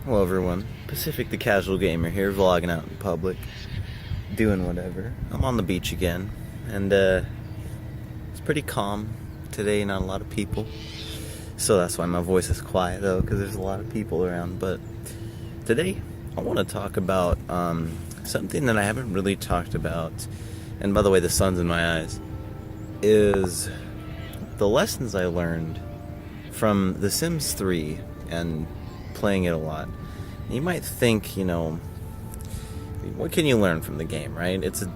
Hello everyone, Pacific the Casual Gamer here, vlogging out in public, doing whatever. I'm on the beach again, and it's pretty calm today, not a lot of people. So that's why my voice is quiet though, because there's a lot of people around. But today, I want to talk about something that I haven't really talked about, and by the way, the sun's in my eyes, is the lessons I learned from The Sims 3 and playing it a lot. You might think, what can you learn from the game, right? It's a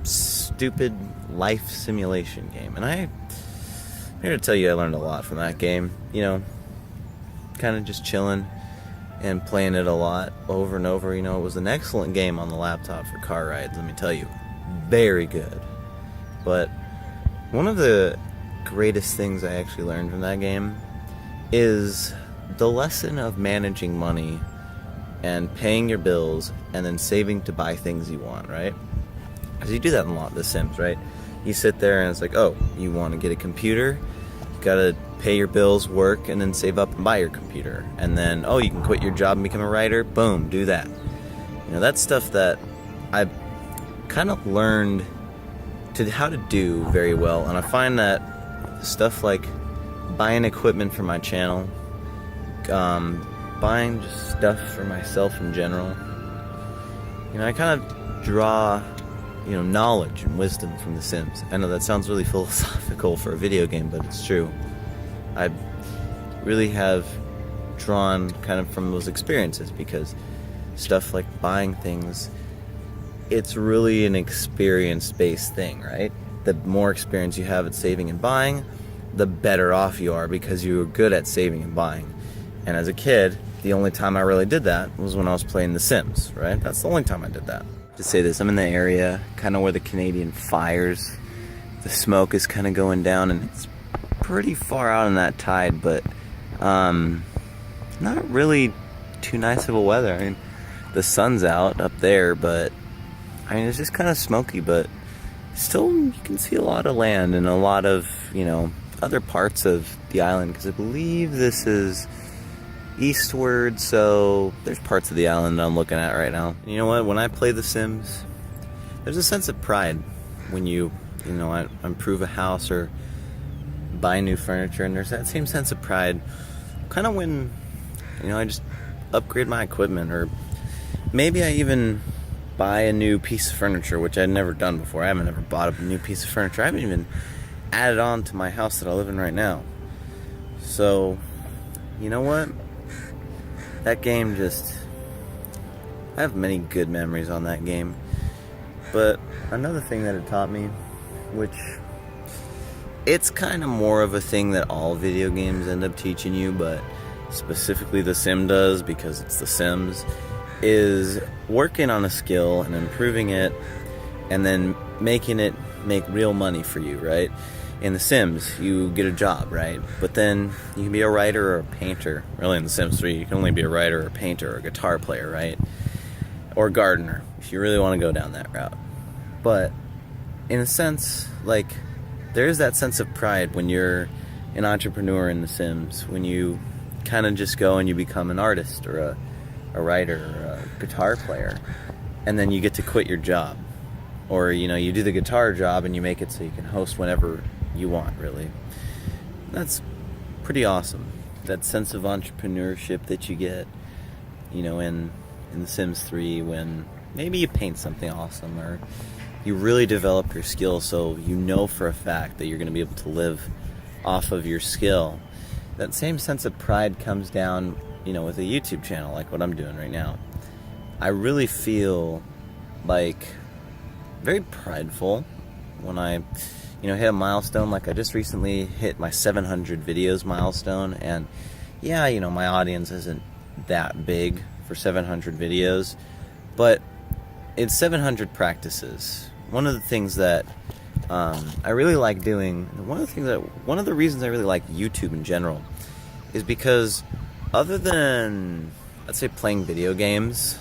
stupid life simulation game, and I'm here to tell you I learned a lot from that game. Kind of just chilling and playing it a lot over and over. It was an excellent game on the laptop for car rides, let me tell you. Very good. But one of the greatest things I actually learned from that game is the lesson of managing money and paying your bills and then saving to buy things you want, right? Because you do that in a lot of The Sims, right? You sit there and it's like, oh, you want to get a computer, you gotta pay your bills, work, and then save up and buy your computer. And then, oh, you can quit your job and become a writer, boom, do that. That's stuff that I kind of learned how to do very well. And I find that stuff like buying equipment for my channel, buying just stuff for myself in general, I kind of draw knowledge and wisdom from The Sims. I know that sounds really philosophical for a video game, but it's true. I really have drawn kind of from those experiences, because stuff like buying things, it's really an experience-based thing, right? The more experience you have at saving and buying, the better off you are, because you're good at saving and buying. And as a kid, the only time I really did that was when I was playing The Sims, right? That's the only time I did that. To say this, I'm in the area kind of where the Canadian fires, the smoke is kind of going down, and it's pretty far out in that tide, but not really too nice of a weather. I mean, the sun's out up there, but it's just kind of smoky, but still you can see a lot of land and a lot of, other parts of the island, because I believe this is eastward, so there's parts of the island I'm looking at right now. And you know what? When I play The Sims, there's a sense of pride when I improve a house or buy new furniture, and there's that same sense of pride kind of when, I just upgrade my equipment, or maybe I even buy a new piece of furniture, which I'd never done before. I haven't ever bought a new piece of furniture. I haven't even added on to my house that I live in right now. So, you know what? That game I have many good memories on that game. But another thing that it taught me, which it's kind of more of a thing that all video games end up teaching you, but specifically The Sim does, because it's The Sims, is working on a skill and improving it, and then making it make real money for you, right? In The Sims, you get a job, right? But then you can be a writer or a painter. Really, in The Sims 3, you can only be a writer or a painter or a guitar player, right? Or a gardener, if you really want to go down that route. But in a sense, there is that sense of pride when you're an entrepreneur in The Sims, when you kind of just go and you become an artist or a writer or a guitar player, and then you get to quit your job. Or, you do the guitar job and you make it so you can host whenever you want, really. That's pretty awesome. That sense of entrepreneurship that you get, in The Sims 3, when maybe you paint something awesome, or you really develop your skill so you know for a fact that you're going to be able to live off of your skill. That same sense of pride comes down, with a YouTube channel like what I'm doing right now. I really feel very prideful when I hit a milestone. Like I just recently hit my 700 videos milestone, and yeah, my audience isn't that big for 700 videos, but it's 700 practices. One of the things that I really like doing, one of the reasons I really like YouTube in general, is because other than, let's say, playing video games,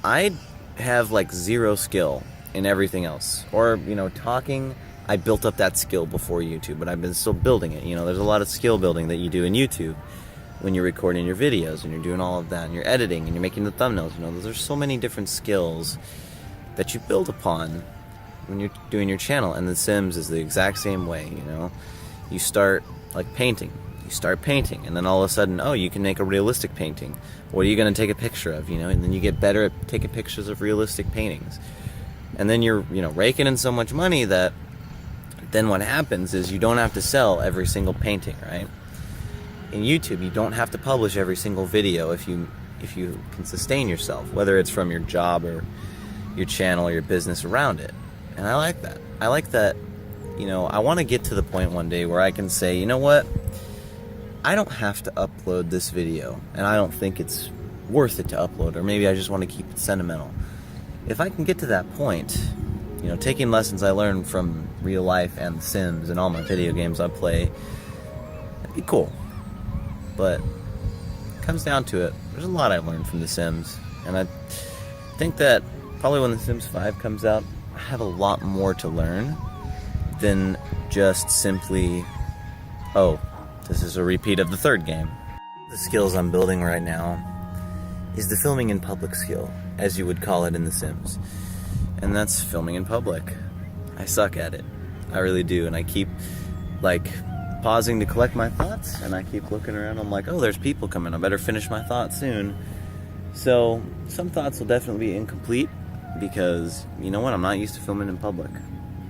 I have zero skill in everything else. Or, talking, I built up that skill before YouTube, but I've been still building it. There's a lot of skill building that you do in YouTube. when you're recording your videos and you're doing all of that and you're editing and you're making the thumbnails. There's so many different skills that you build upon when you're doing your channel, and The Sims is the exact same way. You start like painting. You start painting, and then all of a sudden, you can make a realistic painting. What are you going to take a picture of? And then you get better at taking pictures of realistic paintings. And then you're, raking in so much money that then what happens is you don't have to sell every single painting, right? In YouTube, you don't have to publish every single video if you can sustain yourself, whether it's from your job or your channel or your business around it. And I like that. I like that, I want to get to the point one day where I can say, you know what? I don't have to upload this video, and I don't think it's worth it to upload, or maybe I just want to keep it sentimental. If I can get to that point, taking lessons I learned from real life and The Sims and all my video games I play, that'd be cool. But it comes down to it, there's a lot I've learned from The Sims, and I think that probably when The Sims 5 comes out, I have a lot more to learn than just simply, this is a repeat of the third game. The skills I'm building right now is the filming in public skill, as you would call it in The Sims. And that's filming in public. I suck at it. I really do. And I keep, pausing to collect my thoughts, and I keep looking around. I'm like, there's people coming. I better finish my thoughts soon. So, some thoughts will definitely be incomplete because, you know what, I'm not used to filming in public.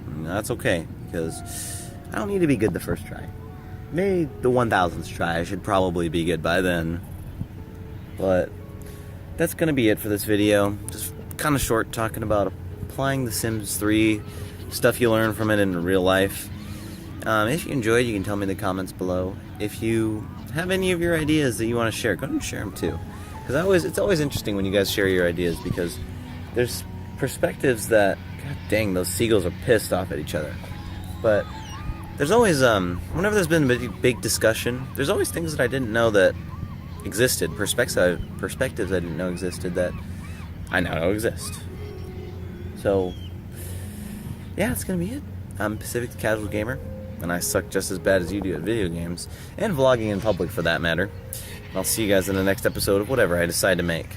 And that's okay, because I don't need to be good the first try. Maybe the 1000th try, I should probably be good by then. But that's going to be it for this video. Just kind of short, talking about applying The Sims 3, stuff you learn from it in real life. If you enjoyed, you can tell me in the comments below. If you have any of your ideas that you want to share, go ahead and share them too. Because it's always interesting when you guys share your ideas, because there's perspectives that, god dang, those seagulls are pissed off at each other. But there's always, whenever there's been a big discussion, there's always things that I didn't know that existed, perspectives I didn't know existed that I now know exist. So, yeah, that's gonna be it. I'm Pacific the Casual Gamer, and I suck just as bad as you do at video games, and vlogging in public for that matter. And I'll see you guys in the next episode of whatever I decide to make.